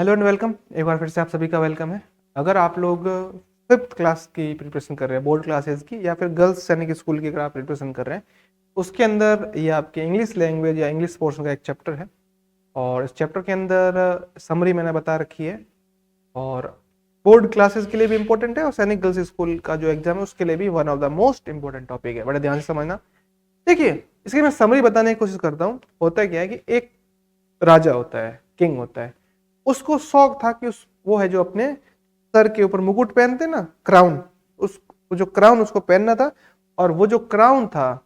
Hello and welcome. एक बार फिर से आप सभी का वेलकम है। अगर आप लोग फिफ्थ क्लास की प्रिपरेशन कर रहे हैं, बोर्ड क्लासेस की, या फिर गर्ल्स सैनिक स्कूल की अगर आप प्रिपरेशन कर रहे हैं, उसके अंदर ये आपके इंग्लिश लैंग्वेज या इंग्लिश पोर्शन का एक चैप्टर है। और इस चैप्टर के अंदर समरी मैंने बता रखी है। और बोर्ड क्लासेस के लिए भी इंपॉर्टेंट है, और सैनिक गर्ल्स स्कूल का जो एग्जाम है उसके लिए भी one of the most important topic है। बड़े ध्यान से समझना। देखिए, इसकी मैं समरी बताने की कोशिश करता हूँ। होता क्या है कि एक राजा होता है, किंग होता है। उसको शौक था कि वो है जो अपने सर के ऊपर मुकुट पहनते ना, क्राउन, उस जो क्राउन उसको पहनना था। और वो जो क्राउन था,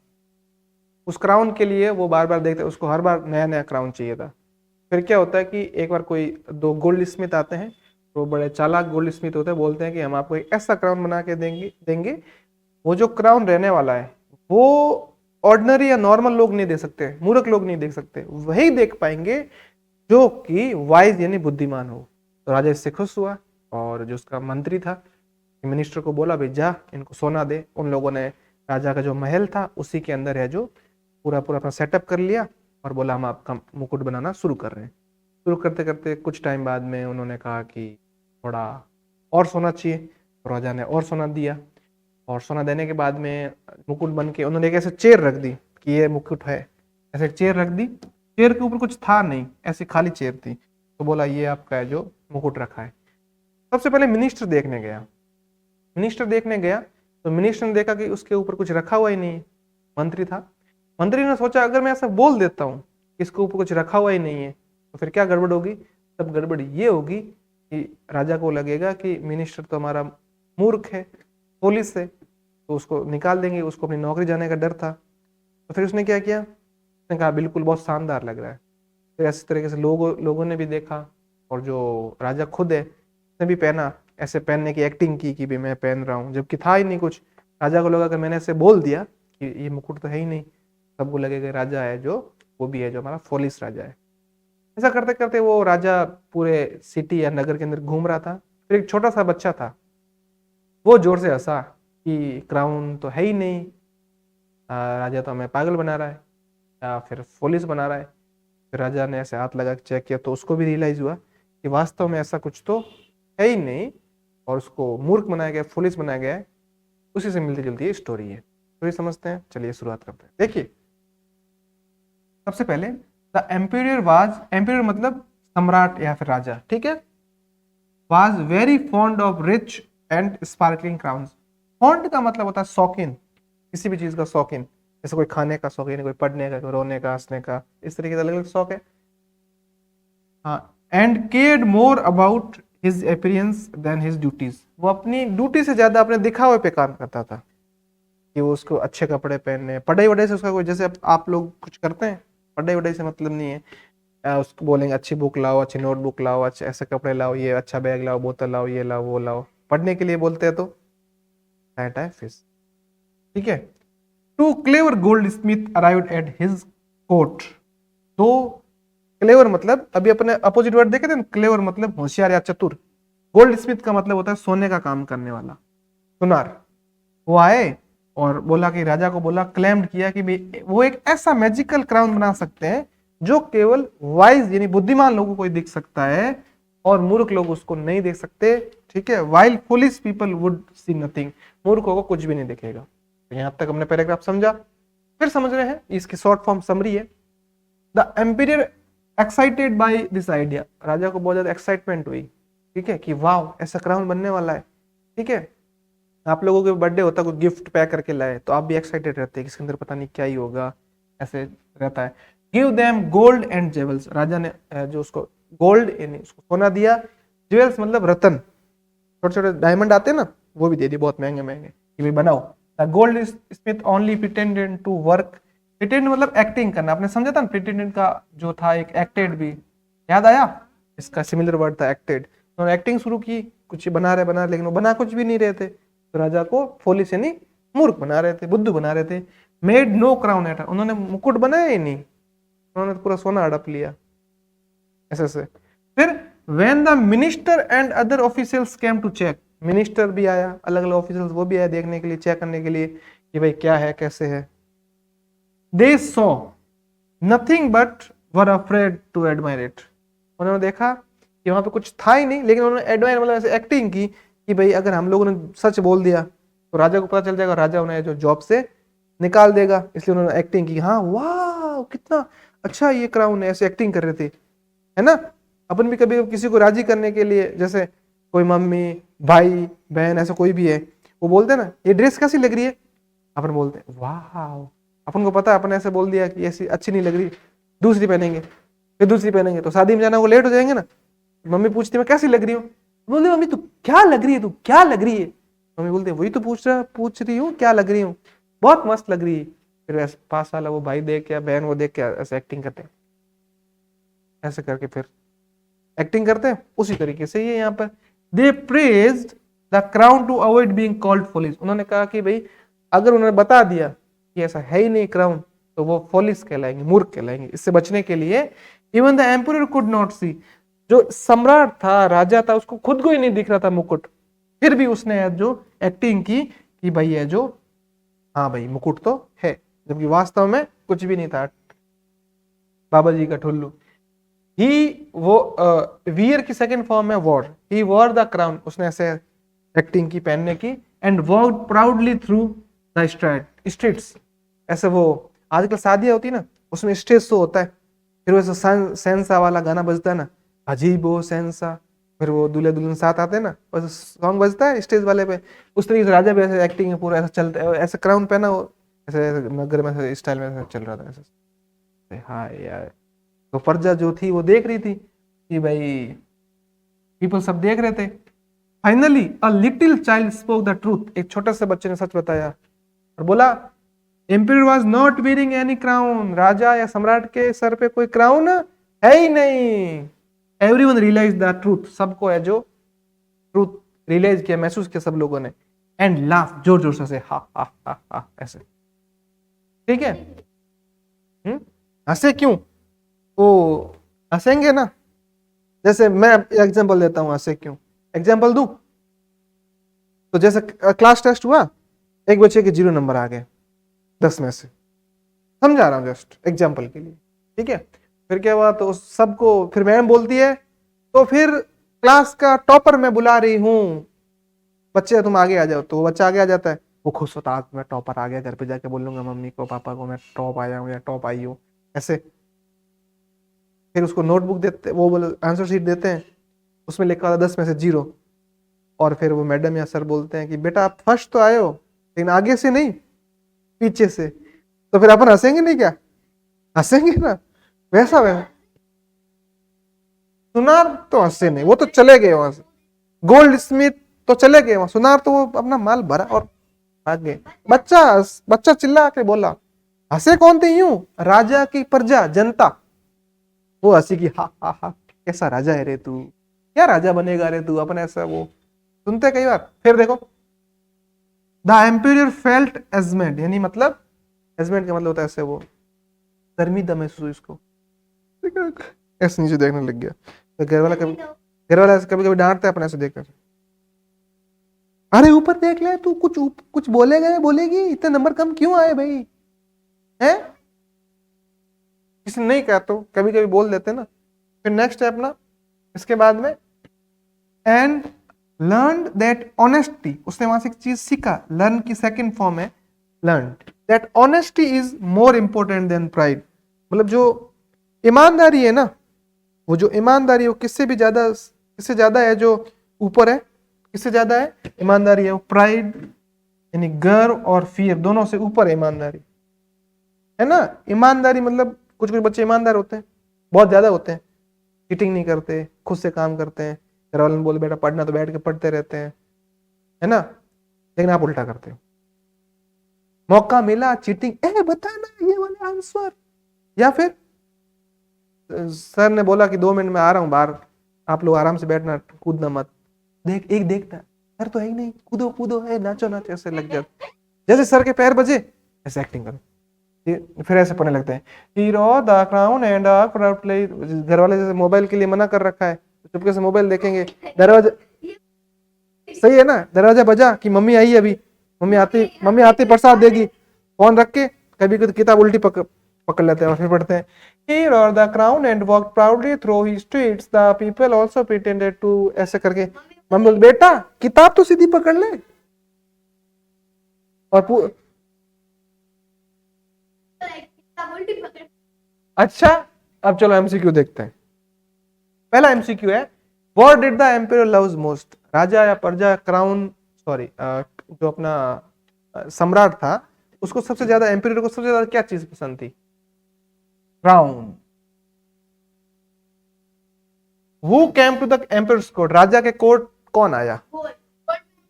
उस क्राउन के लिए वो बार बार देखते, उसको हर बार नया नया क्राउन चाहिए था। फिर क्या होता है कि एक बार कोई दो गोल्ड स्मिथ आते हैं, तो बड़े चालाक गोल्ड स्मिथ होते हैं, बोलते हैं कि हम आपको एक ऐसा क्राउन बना के देंगे। वो जो क्राउन रहने वाला है वो ऑर्डिनरी या नॉर्मल लोग नहीं दे सकते, मूर्ख लोग नहीं देख सकते, वही देख पाएंगे जो कि वाइज यानी बुद्धिमान हो। तो राजा इससे खुश हुआ, और जो उसका मंत्री था, मिनिस्टर को बोला, भाई जा इनको सोना दे। उन लोगों ने राजा का जो महल था उसी के अंदर है जो पूरा पूरा अपना सेटअप कर लिया, और बोला हम आपका मुकुट बनाना शुरू कर रहे हैं। शुरू करते करते कुछ टाइम बाद में उन्होंने कहा कि थोड़ा और सोना चाहिए, तो राजा ने और सोना दिया। और सोना देने के बाद में मुकुट बन के उन्होंने एक ऐसे चेयर रख दी कि ये मुकुट है। ऐसे चेयर रख दी, चेयर के ऊपर कुछ था नहीं, ऐसी खाली चेयर थी। तो बोला ये आपका है जो मुकुट रखा है। सबसे पहले मिनिस्टर देखने गया। मिनिस्टर देखने गया तो मिनिस्टर ने देखा कि उसके ऊपर कुछ रखा हुआ ही नहीं। मंत्री था। मंत्री ने सोचा अगर मैं ऐसा बोल देता हूँ कि इसके ऊपर कुछ रखा हुआ ही नहीं है तो फिर क्या गड़बड़ होगी। तब गड़बड़ ये होगी कि राजा को लगेगा कि मिनिस्टर तो हमारा मूर्ख है, पुलिस है, तो उसको निकाल देंगे, उसको अपनी नौकरी जाने का डर था। तो फिर उसने क्या किया, उसने कहा बिल्कुल बहुत शानदार लग रहा है। फिर ऐसे तरीके से लोगों ने भी देखा, और जो राजा खुद है उसने भी पहना, ऐसे पहनने की एक्टिंग की कि भी मैं पहन रहा हूँ, जबकि था ही नहीं कुछ। राजा को लगा कि मैंने ऐसे बोल दिया कि ये मुकुट तो है ही नहीं, सबको लगेगा राजा है जो, वो भी है जो हमारा फॉलिस राजा है। ऐसा करते करते वो राजा पूरे सिटी या नगर के अंदर घूम रहा था। फिर एक छोटा सा बच्चा था, वो जोर से हंसा कि क्राउन तो है ही नहीं, राजा तो हमें पागल बना रहा है या फिर पुलिस बना रहा है। फिर राजा ने ऐसे हाथ लगा के चेक किया तो उसको भी रियलाइज हुआ कि वास्तव में ऐसा कुछ तो है ही नहीं, और उसको मूर्ख बनाया गया, पुलिस बनाया गया है। उसी से मिलती जुलती स्टोरी है। तो ये समझते हैं, चलिए शुरुआत करते हैं। देखिए, सबसे पहले द एम्पिरियर वाज, एम्पिरियर मतलब सम्राट या फिर राजा, ठीक है, was very fond of rich and sparkling crowns. Fond का मतलब होता है शौकीन, किसी भी चीज का शौकीन। जैसे कोई खाने का शौकीन है, कोई पढ़ने का, कोई रोने का, हंसने का, इस तरीके से अलग अलग शौक है। हाँ, and cared more about his appearance than his duties. वो अपनी ड्यूटी से ज्यादा अपने दिखावे पे काम करता था, कि वो उसको अच्छे कपड़े पहनने, पढ़ाई वढ़ाई से उसका कोई, जैसे आप लोग कुछ करते हैं, पढ़ाई वढ़ाई से मतलब नहीं है। उसको बोलेंगे अच्छी बुक लाओ, अच्छी नोटबुक लाओ, अच्छे ऐसे कपड़े लाओ, ये अच्छा बैग लाओ, बोतल लाओ, ये लाओ, वो लाओ। पढ़ने के लिए बोलते हैं तो दैट है फिश, ठीक है। Two clever goldsmith arrived at his court. तो क्लेवर मतलब अभी अपने अपोजिट वर्ड देखे थे ना, क्लेवर मतलब होशियार या चतुर। गोल्ड स्मिथ का मतलब होता है सोने का काम करने वाला, सुनार। वो आए और बोला कि राजा को बोला, क्लेम्ड किया कि वो एक ऐसा मैजिकल क्राउन बना सकते हैं जो केवल वाइज यानी बुद्धिमान लोगों को ही दिख सकता है, और मूर्ख लोग उसको नहीं देख सकते, ठीक है। While foolish people would see nothing, मूर्खों को कुछ भी नहीं दिखेगा। तो यहां तक हमने पैराग्राफ समझा। फिर समझ रहे हैं, इसकी शॉर्ट फॉर्म समरी है। The emperor excited by this idea, राजा को बहुत ज्यादा एक्साइटमेंट हुई, ठीक है, कि वाह ऐसा क्राउन बनने वाला है, ठीक है। आप लोगों के बर्थडे होता है, कोई गिफ्ट पैक करके लाए तो आप भी एक्साइटेड रहते हैं कि इसके अंदर पता नहीं क्या ही होगा, ऐसे रहता है। Give them gold and jewels, राजा ने जो उसको गोल्ड यानी उसको सोना दिया, ज्वेल्स मतलब रतन, छोटे छोटे डायमंड आते हैं ना, वो भी दे दिए, बहुत महंगे महंगे, कि भाई बनाओ। The goldsmith only pretended to work, pretend मतलब एक्टिंग करना, आपने समझा था ना, प्रिटेंडेड का जो था एक एक्टेड भी, याद आया, इसका सिमिलर वर्ड था एक्टेड। उन्होंने एक्टिंग शुरू की, कुछ बना रहे, लेकिन वो बना कुछ भी नहीं रहे थे। तो राजा को फोलिस यानी मूर्ख बना रहे थे, बुद्धू बना रहे थे। मेड नो क्राउन एट, उन्होंने मुकुट बनाया ही नहीं, उन्होंने पूरा सोना हड़प लिया, ऐसे से। फिर when the minister and other officials came to check, minister भी आया, अलग अलग ऑफिशियल्स वो भी आया देखने के लिए, चेक करने के लिए कि भाई क्या है कैसे है। They saw nothing but were afraid to admire it, उन्होंने देखा कि वहां पे कुछ था ही नहीं, लेकिन उन्होंने एडवांस मतलब ऐसे एक्टिंग की कि भाई अगर हम लोगों ने सच बोल दिया तो राजा को पता चल जाएगा, राजा उन्हें जो जॉब से निकाल देगा। इसलिए उन्होंने एक्टिंग की, हाँ वाह कितना अच्छा ये क्राउन है, ऐसे एक्टिंग कर रहे थे, है ना। अपन भी कभी किसी को राजी करने के लिए, जैसे कोई मम्मी भाई बहन ऐसा कोई भी है, वो बोलते हैं ना ये ड्रेस कैसी लग रही है, अपन बोलते हैं वाह, अपन को पता है, अपन ऐसे बोल दिया कि ऐसी अच्छी नहीं लग रही, दूसरी पहनेंगे, फिर दूसरी पहनेंगे, तो शादी में जाना वो लेट हो जाएंगे ना। मम्मी पूछती मैं कैसी लग रही हूँ, बोलते मम्मी तू क्या लग रही है, तू क्या लग रही है। मम्मी बोलते वही तो पूछ रही हूँ क्या लग रही हूँ, बहुत मस्त लग रही है। फिर ऐसे पास वाला वो भाई देख के बहन वो देख के ऐसे एक्टिंग करते हैं, ऐसे करके फिर एक्टिंग करते हैं। उसी तरीके से ये यहाँ पर they praised the crown to avoid being called foolish. उन्होंने कहा कि भाई अगर उन्होंने बता दिया कि ऐसा है ही नहीं क्राउन, तो वो फॉलिश कहलाएंगे, मूर्ख कहलाएंगे। इससे बचने के लिए even the emperor could not see, जो सम्राट था राजा था उसको खुद को ही नहीं दिख रहा था मुकुट, फिर भी उसने जो एक्टिंग की कि भाई है जो, हाँ भाई मुकुट तो है, जबकि वास्तव में कुछ भी नहीं था, बाबा जी का ठुल्लू। ही वो वीर की सेकंड फॉर्म है war, he war the crown, उसने ऐसे एक्टिंग की पहनने की, and walked proudly through the streets. ऐसे वो आजकल शादियां होती है ना, उसमें स्टेज शो होता है, फिर वैसे सेंसा वाला गाना बजता है ना, अजीबो सेंसा, फिर वो दूल्हे दुल्हन साथ आते हैं ना, वैसे सॉन्ग बजता है स्टेज वाले पे। उस तरीके से राजा भी ऐसे एक्टिंग है पूरा, ऐसा चलता है, ऐसे क्राउन पहना वो ऐसे नगर में ऐसे स्टाइल में ऐसे चल रहा था ऐसे। हाँ यार, तो प्रजा जो थी वो देख रही थी कि भाई पीपल सब देख रहे थे। Finally a little child spoke the truth, एक छोटे से बच्चे ने सच बताया और बोला emperor was not wearing any crown, राजा या सम्राट के सर पे कोई क्राउन है ही नहीं। एवरीवन रियलाइज द ट्रूथ, सबको है जो ट्रूथ रियलाइज किया, महसूस किया सब लोगों ने। एंड लाफ, जोर जोर से हा हा हा हा ऐसे, ठीक है। हंसे क्यों, वो हंसेंगे ना, जैसे मैं एग्जांपल देता हूं हंसे क्यों, एग्जांपल दूं तो जैसे क्लास टेस्ट हुआ, एक बच्चे के 0 नंबर आ गए 10 में से, समझा रहा हूं जस्ट एग्जांपल के लिए, ठीक है। फिर क्या हुआ, तो सबको फिर मैम बोलती है तो फिर क्लास का टॉपर मैं बुला रही हूं, बच्चे तुम आगे आ जाओ, तो वो बच्चा आगे आ जाता है, वो खुश होता है मैं टॉपर आ गया, घर पे जाके बोलूंगा मम्मी को पापा को मैं टॉप आया हूँ या टॉप आई हूँ ऐसे। फिर उसको नोटबुक देते, वो बोले आंसर शीट देते हैं, उसमें लिखा था 10 में से 0, और फिर वो मैडम या सर बोलते हैं कि बेटा आप फर्स्ट तो आए हो लेकिन आगे से नहीं पीछे से, तो फिर अपन हंसेंगे नहीं क्या, हंसेंगे ना, वैसा वैसा। सुनार तो हंसे नहीं, वो तो चले गए वहां से, गोल्ड स्मिथ तो चले गए वहां, सुनार तो वो अपना माल भरा और भाग गए। बच्चा बच्चा चिल्ला के बोला, हंसे कौन थे यूं, राजा की प्रजा जनता, वो हंसी की हा हा हा, कैसा राजा है रे तू, क्या राजा बनेगा रे तू, अपन ऐसा वो सुनते कई बार। फिर देखो द एम्पीरियर फेल्ट एजमेंट, यानी मतलब एजमेंट का मतलब होता है ऐसे वो शर्मिंदा महसूस हुई उसको, ऐसे नीचे देखने लग गया। तो घर वाला कभी कभी डांटता है अपन ऐसे देखकर, अरे ऊपर देख ले तू, कुछ बोलेगा या बोलेगी, इतने नंबर कम क्यों आए भाई, है किसी नहीं कहा तो कभी कभी बोल देते ना। फिर नेक्स्ट है अपना इसके बाद में, एंड लर्न दैट ऑनेस्टी, उसने वहां से एक चीज सीखा, लर्न की सेकंड फॉर्म है learn that honesty is more important than pride, मतलब जो ईमानदारी है ना, वो जो ईमानदारी है वो किससे ज्यादा है, जो ऊपर है किससे ज्यादा है, ईमानदारी है वो प्राइड यानी गर्व और फियर दोनों से ऊपर है ईमानदारी, है ना। ईमानदारी मतलब कुछ बच्चे ईमानदार होते हैं, बहुत ज्यादा होते हैं, चीटिंग नहीं करते, खुद से काम करते हैं, घर वाले बोले बेटा पढ़ना तो बैठ के पढ़ते रहते हैं, है ना, लेकिन आप उल्टा करते हो, मौका मिला चीटिंग, बताना ये वाले आंसर, या फिर सर ने बोला कि 2 मिनट में आ रहा हूं बाहर, आप लोग आराम से बैठना, कूदना मत, देखता सर तो है ही नहीं, कूदो कूदो है, नाचो नाचो, ऐसे लग जाते, जैसे सर के पैर बजे ऐसे एक्टिंग करो, फिर ऐसे पढ़ने लगते हैं हीरो द क्राउन एंड घर वाले जैसे मोबाइल के लिए मना कर रखा है, चुपके से मोबाइल देखेंगे, दरवाजा सही है ना, दरवाजा बजा कि मम्मी आई अभी, मम्मी आती प्रसाद देगी, फोन रख के कभी किताब उल्टी पकड़ लेते हैं और फिर पढ़ते हैं He wore the crown and walked proudly through his streets. The people also pretended to ऐसे करके मम्मी बोली बेटा किताब तो सीधी पकड़ ले और अच्छा अब चलो एमसीक्यू देखते हैं। पहला एमसीक्यू है what did the emperor loves most. राजा या प्रजा क्राउन सॉरी जो अपना सम्राट था उसको सबसे ज्यादा एम्परर को सबसे ज्यादा क्या चीज पसंद थी? Crown. Who came to the emperor's court. राजा के कोर्ट कौन आया?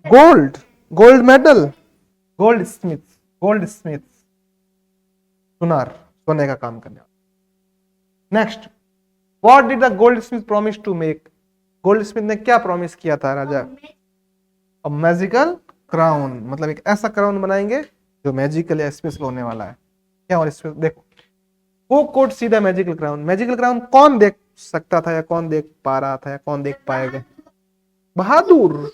Gold. Gold medal. Goldsmith. Goldsmith सुनार सोने का काम करने वाला। Next what did the goldsmith promise to make. Goldsmith ने क्या प्रॉमिस किया था राजा? अ मैजिकल क्राउन, मतलब एक ऐसा क्राउन बनाएंगे जो मैजिकल या स्पेशल होने वाला है। क्या और इसमें देखो वो कोड सीधा मैजिकल क्राउन। मैजिकल क्राउन कौन देख सकता था या कौन देख पा रहा था या कौन देख पाएगा? बहादुर,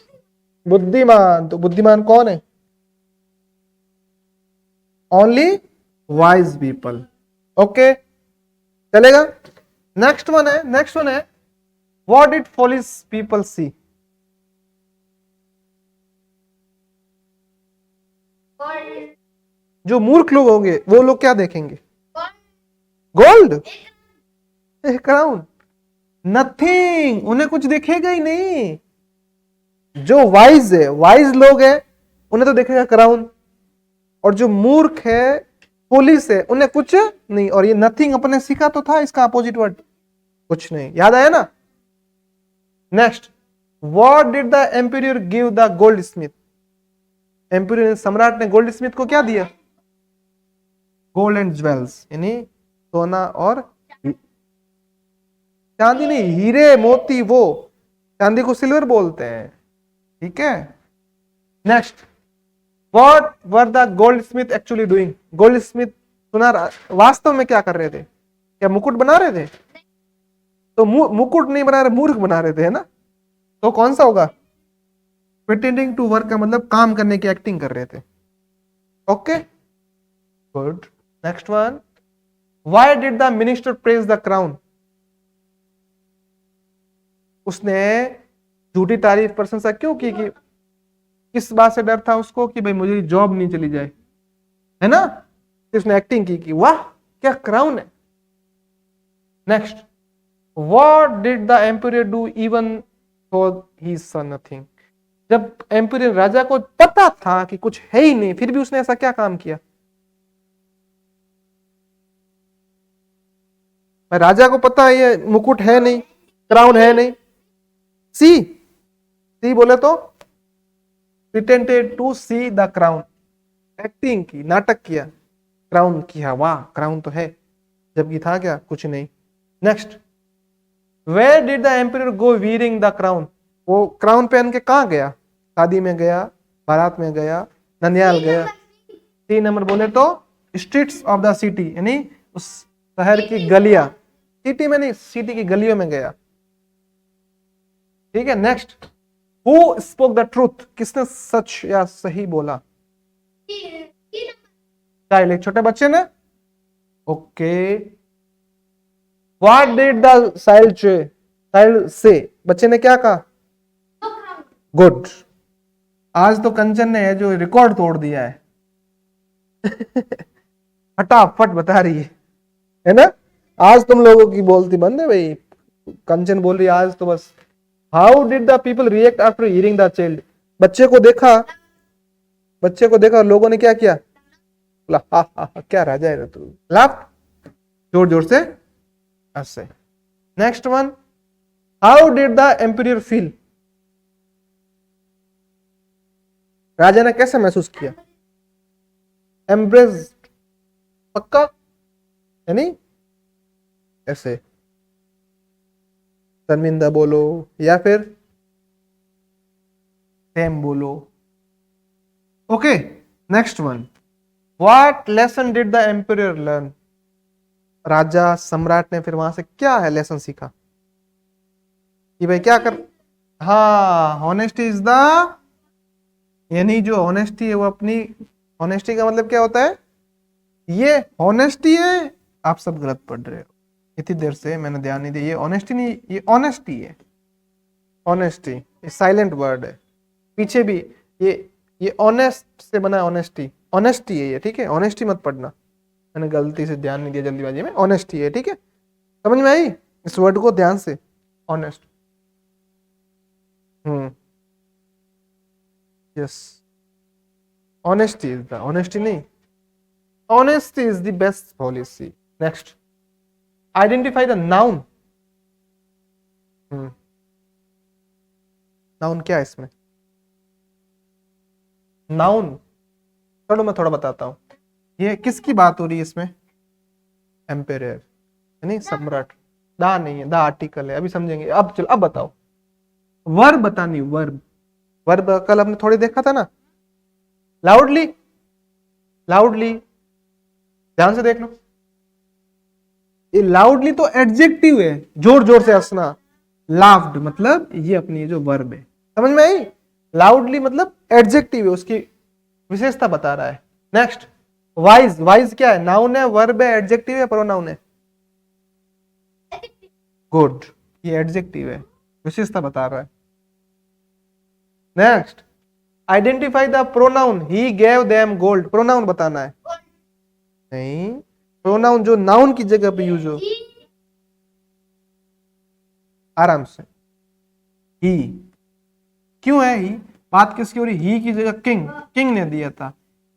बुद्धिमान। तो बुद्धिमान कौन है? Only wise people. ओके चलेगा। नेक्स्ट वन है व्हाट डिड फॉलिश पीपल सी। जो मूर्ख लोग होंगे वो लोग क्या देखेंगे? Gold, crown, nothing. उन्हें कुछ दिखेगा ही नहीं। जो वाइज है, वाइज लोग हैं उन्हें तो देखेगा क्राउन, और जो मूर्ख है पुलिस है उन्हें कुछ नहीं। और ये नथिंग अपने सीखा तो था, इसका अपोजिट वर्ड कुछ नहीं। याद आया ना? Next what did the emperor give the gold Smith. Emperor सम्राट ने गोल्ड स्मिथ को क्या दिया? गोल्ड एंड ज्वेल्स, यानी सोना और चांदी नहीं, हीरे मोती। वो चांदी को सिल्वर बोलते हैं, ठीक है। Next what were the gold Smith actually doing. Gold Smith सुनार वास्तव में क्या कर रहे थे? क्या मुकुट बना रहे थे? तो मुकुट नहीं बना रहे, मूर्ख बना रहे थे, है ना? तो कौन सा होगा? प्रिटेंडिंग टू वर्क का मतलब काम करने की एक्टिंग कर रहे थे। Okay good. Next one why did the minister praise the crown. उसने झूठी तारीफ प्रशंसा क्यों की? कि किस बात से डर था उसको? कि भाई मुझे जॉब नहीं चली जाए, है ना? उसने एक्टिंग की कि वाह क्या क्राउन है। Next what did the emperor do even for he son nothing. जब एम्परर राजा को पता था कि कुछ है ही नहीं, फिर भी उसने ऐसा क्या काम किया? राजा को पता है ये मुकुट है नहीं, क्राउन है नहीं। सी बोले तो pretended to see the crown. Acting की, नाटक किया, क्राउन किया, वाह क्राउन तो है, जबकि था क्या? कुछ नहीं। Next where did the emperor go wearing the crown. वो क्राउन पहन के कहां गया? शादी में गया, बारात में गया, ननियाल गया। 3 नंबर बोले तो स्ट्रीट्स ऑफ द सिटी, यानी उस शहर की गलियां। सिटी में नहीं, सिटी की गलियों में गया, ठीक है। Next who spoke the truth. किसने सच या सही बोला? चाइल्ड, एक छोटे बच्चे ने। Okay what did the child से। बच्चे ने क्या कहा? गुड। आज तो कंचन ने है जो रिकॉर्ड तोड़ दिया है फटाफट बता रही है ना? आज तुम लोगों की बोलती बंद है भाई। कंचन बोल रही है आज तो बस। How did the people react after hearing the child. बच्चे को देखा लोगों ने क्या किया? बोला हा हा हा क्या राजा है तू, लाफ जोर जोर से ऐसे। Next one how did the emperor feel. राजा ने कैसे महसूस किया? एम्ब्रेस, पक्का, यानी ऐसे शर्मिंदा बोलो या फिर सेम बोलो। Okay next one what lesson did the emperor learn. राजा सम्राट ने फिर वहां से क्या है लेसन सीखा? कि भाई क्या कर, हाँ हॉनेस्टी इज द, यानी जो ऑनेस्टी है वो अपनी, ऑनेस्टी का मतलब क्या होता है? ये हॉनेस्टी है, आप सब गलत पढ़ रहे हो। इतनी देर से मैंने ध्यान नहीं दिया, ये ऑनेस्टी नहीं, ये ऑनेस्टी है, ऑनेस्टी, ये साइलेंट वर्ड है। पीछे भी ये ऑनेस्ट से बना है, ऑनेस्टी, ऑनेस्टी है ये, ठीक है, ऑनेस्टी मत पढ़ना, मैंने गलती से ध्यान नहीं दिया जल्दीबाजी में, ऑनेस्टी है, ठीक है, समझ में आई इस वर्ड को ध्यान से, honest. Yes, honesty is the, honesty नहीं, honesty is the best policy. Next, identify the noun. Noun क्या है इसमें? नाउन, चलो मैं थोड़ा बताता हूं, ये किसकी बात हो रही है इसमें? एम्पेयर, नहीं सम्राट, दा नहीं है, दा आर्टिकल है, अभी समझेंगे। अब चलो, अब बताओ, वर्ब बतानी, वर्ब, वर्ब कल हमने थोड़ी देखा था ना, लाउडली, लाउडली, ध्यान से देख लो, ये लाउडली तो एडजेक्टिव है, जोर जोर से हंसना, लाफ्ड मतलब ये अपनी जो वर्ब है, समझ में आई? लाउडली मतलब एडजेक्टिव है, उसकी विशेषता बता रहा है। नेक्स्ट, वाइज, वाइज क्या है? नाउन है, वर्ब है, एडजेक्टिव है, प्रोनाउन है? गुड, ये एडजेक्टिव है, विशेषता बता रहा है। Next, identify the pronoun, he gave them gold, pronoun बताना है। नहीं, प्रोनाउन जो नाउन की जगह पे यूज हो, आराम से, ही, क्यों है ही? बात किसकी हो रही? ही की जगह किंग, किंग ने दिया था,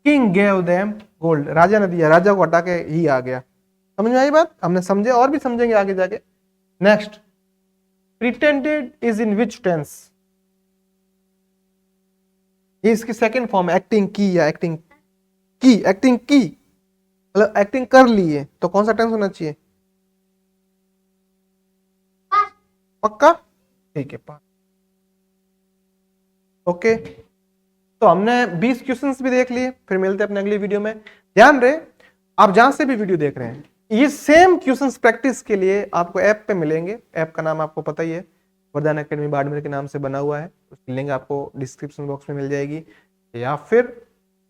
किंग गेव देम गोल्ड, राजा ने दिया, राजा को हटा के ही आ गया। समझ में आई बात? हमने समझे, और भी समझेंगे आगे जाके। Next, pretended is in which tense? ये इसकी सेकंड फॉर्म है, एक्टिंग की या एक्टिंग की, एक्टिंग की मतलब एक्टिंग कर ली है, तो कौन सा टेंस होना चाहिए? पक्का? ठीक है, पास। ओके, तो हमने 20 क्वेश्चंस भी देख लिए, फिर मिलते हैं अपने अगली वीडियो में। ध्यान रहे, आप जहां से भी वीडियो देख रहे हैं, ये सेम क्वेश्चंस प्रैक्टिस के लिए आपको ऐप पे मिलेंगे। ऐप का नाम आपको पता ही है, वरदान एकेडमी बाड़मेर के नाम से बना हुआ है, उसकी लिंक आपको डिस्क्रिप्शन बॉक्स में मिल जाएगी, या फिर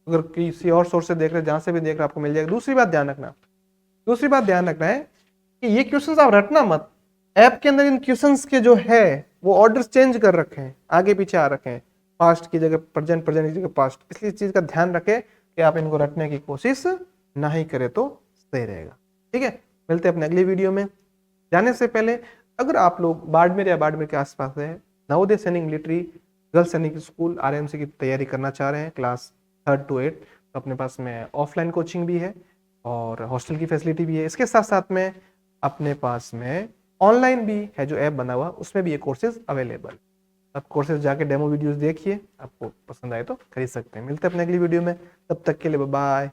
अगर किसी और सोर्स से देख रहे हैं, जहां से भी देख रहे हैं, आपको मिल जाएगा। दूसरी बात ध्यान रखना, दूसरी बात ध्यान रखना है कि ये क्वेश्चंस आप रटना मत, ऐप के अंदर इन क्वेश्चंस के जो है वो ऑर्डर्स चेंज कर रखे हैं, आगे पीछे आ रखे हैं, पास्ट की जगह प्रेजेंट, प्रेजेंट की जगह पास्ट, इसलिए इस चीज का ध्यान रखें कि आप इनको रटने की कोशिश ना ही करें तो सही रहेगा। ठीक है, मिलते हैं अपने अगली वीडियो में। जाने से पहले, अगर आप लोग बाड़मेर या बाड़मेर के आसपास है, नवोदय सैनिक मिलिट्री गर्ल्स सैनिक स्कूल आरएमसी की तैयारी करना चाह रहे हैं क्लास 3rd to 8, तो अपने पास में ऑफलाइन कोचिंग भी है और हॉस्टल की फैसिलिटी भी है। इसके साथ साथ में अपने पास में ऑनलाइन भी है, जो ऐप बना हुआ, उसमें भी ये कोर्सेज अवेलेबल। आप कोर्सेज जाके डेमो वीडियोस देखिए, आपको पसंद आए तो खरीद सकते हैं। मिलते हैं अपने अगली वीडियो में, तब तक के लिए बाय बाय।